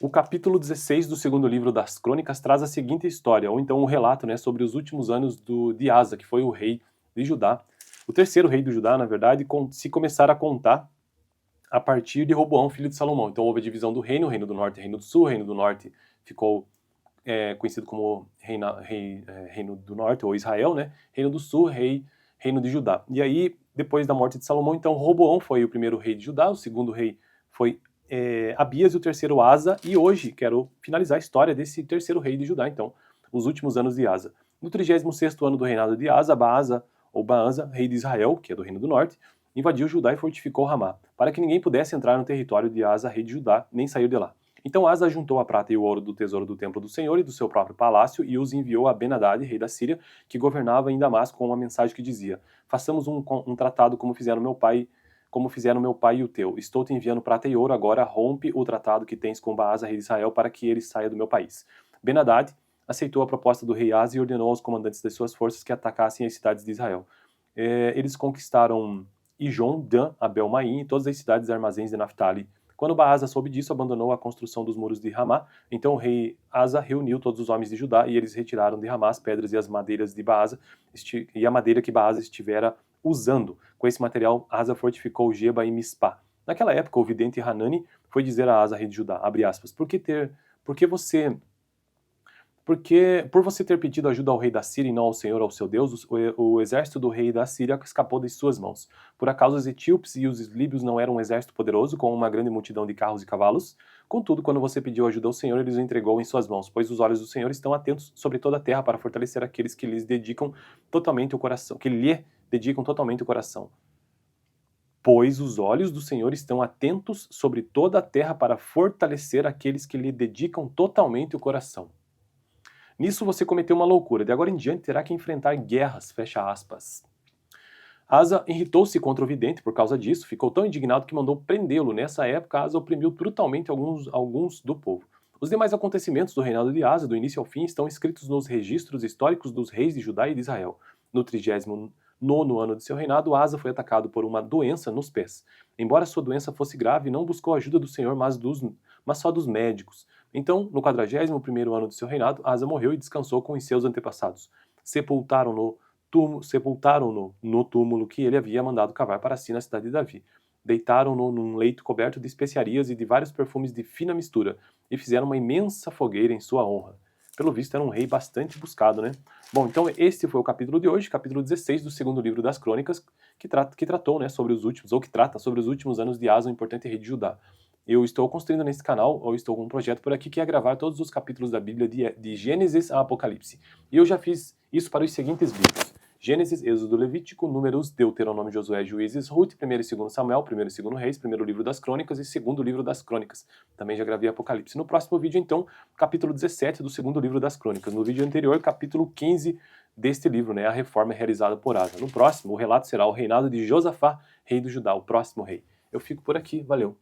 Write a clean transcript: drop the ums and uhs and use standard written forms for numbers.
O capítulo 16 do segundo livro das Crônicas traz a seguinte história, ou então um relato, né, sobre os últimos anos de Asa, que foi o rei de Judá. O terceiro rei de Judá, na verdade, se começar a contar a partir de Roboão, filho de Salomão. Então houve a divisão do reino, Reino do Norte e Reino do Sul. O Reino do Norte ficou conhecido como Reino do Norte, ou Israel, né? Reino do Sul, Reino de Judá. E aí, depois da morte de Salomão, então Roboão foi o primeiro rei de Judá, o segundo rei foi Abias e o terceiro Asa, e hoje quero finalizar a história desse terceiro rei de Judá, então, os últimos anos de Asa. No 36º ano do reinado de Asa, Baasa, rei de Israel, que é do Reino do Norte, invadiu Judá e fortificou Ramá, para que ninguém pudesse entrar no território de Asa, rei de Judá, nem sair de lá. Então Asa juntou a prata e o ouro do tesouro do templo do Senhor e do seu próprio palácio e os enviou a Ben-Hadad, rei da Síria, que governava em Damasco, com uma mensagem que dizia: façamos um tratado como fizeram meu pai e o teu. Estou te enviando prata e ouro, agora rompe o tratado que tens com Baasa, rei de Israel, para que ele saia do meu país. Ben-Hadad aceitou a proposta do rei Asa e ordenou aos comandantes das suas forças que atacassem as cidades de Israel. Eles conquistaram Ijon, Dan, Abel-Maim e todas as cidades e armazéns de Naphtali. Quando Baasa soube disso, abandonou a construção dos muros de Ramá. Então o rei Asa reuniu todos os homens de Judá e eles retiraram de Ramá as pedras e as madeiras de Baasa e a madeira que Baasa estivera usando. Com esse material, Asa fortificou Geba e Mispá. Naquela época, o vidente Hanani foi dizer a Asa, rei de Judá, abre aspas, por você ter pedido ajuda ao rei da Síria e não ao Senhor, ao seu Deus, o exército do rei da Síria escapou das suas mãos. Por acaso os etíopes e os líbios não eram um exército poderoso, com uma grande multidão de carros e cavalos? Contudo, quando você pediu ajuda ao Senhor, ele os entregou em suas mãos, pois os olhos do Senhor estão atentos sobre toda a terra para fortalecer aqueles que lhe dedicam totalmente o coração. Pois os olhos do Senhor estão atentos sobre toda a terra para fortalecer aqueles que lhe dedicam totalmente o coração. Nisso você cometeu uma loucura, de agora em diante terá que enfrentar guerras, fecha aspas. Asa irritou-se contra o vidente por causa disso, ficou tão indignado que mandou prendê-lo. Nessa época, Asa oprimiu brutalmente alguns do povo. Os demais acontecimentos do reinado de Asa, do início ao fim, estão escritos nos registros históricos dos reis de Judá e de Israel. No 39º ano de seu reinado, Asa foi atacado por uma doença nos pés. Embora sua doença fosse grave, não buscou a ajuda do Senhor, mas só dos médicos. Então, no 41º ano de seu reinado, Asa morreu e descansou com os seus antepassados. Sepultaram-no no túmulo que ele havia mandado cavar para si na cidade de Davi. Deitaram-no num leito coberto de especiarias e de vários perfumes de fina mistura, e fizeram uma imensa fogueira em sua honra. Pelo visto, era um rei bastante buscado, né? Bom, então este foi o capítulo de hoje, capítulo 16 do segundo livro das Crônicas, que tratou, né, sobre os últimos, ou que trata sobre os últimos anos de Asa, o importante rei de Judá. Eu estou construindo nesse canal, ou estou com um projeto por aqui, que é gravar todos os capítulos da Bíblia de Gênesis a Apocalipse. E eu já fiz isso para os seguintes livros: Gênesis, Êxodo, Levítico, Números, Deuteronômio, Josué, Juízes, Ruth, 1º e 2º Samuel, 1º e 2º Reis, 1º livro das Crônicas e 2º livro das Crônicas. Também já gravei Apocalipse. No próximo vídeo, então, capítulo 17 do 2º livro das Crônicas. No vídeo anterior, capítulo 15 deste livro, né, a reforma realizada por Asa. No próximo, o relato será o reinado de Josafá, rei do Judá, o próximo rei. Eu fico por aqui, valeu!